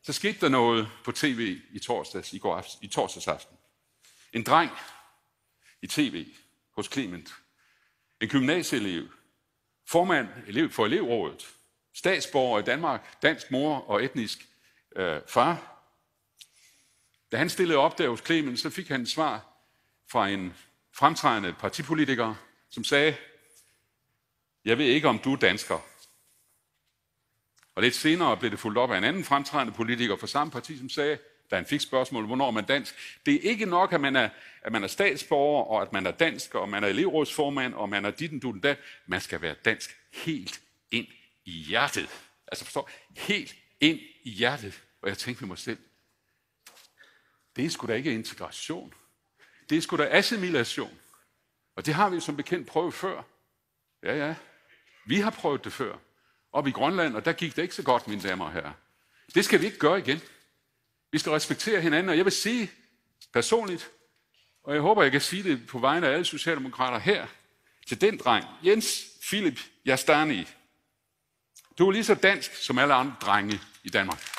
så skete der noget på tv i torsdags aften. En dreng i tv hos Clement, en gymnasieelev, formand for elevrådet, statsborger i Danmark, dansk mor og etnisk far. Da han stillede op der hos Clement, så fik han et svar fra en fremtrædende partipolitiker, som sagde, jeg ved ikke, om du er dansker. Og lidt senere blev det fulgt op af en anden fremtrædende politiker fra samme parti, som sagde, da han fik spørgsmålet, hvornår er man dansk? Det er ikke nok, at man er statsborger, og at man er dansk, og man er elevrådsformand, og man er ditten, dutten, dat. Man skal være dansk helt ind i hjertet. Altså forstår, helt ind i hjertet. Og jeg tænkte ved mig selv, det er sgu da ikke integration. Det er sgu da assimilation. Og det har vi som bekendt prøvet før. Ja, vi har prøvet det før. Op i Grønland, og der gik det ikke så godt, mine damer og herrer. Det skal vi ikke gøre igen. Vi skal respektere hinanden, og jeg vil sige personligt, og jeg håber, jeg kan sige det på vegne af alle socialdemokrater her, til den dreng, Jens Philip Jastani. Du er lige så dansk som alle andre drenge i Danmark.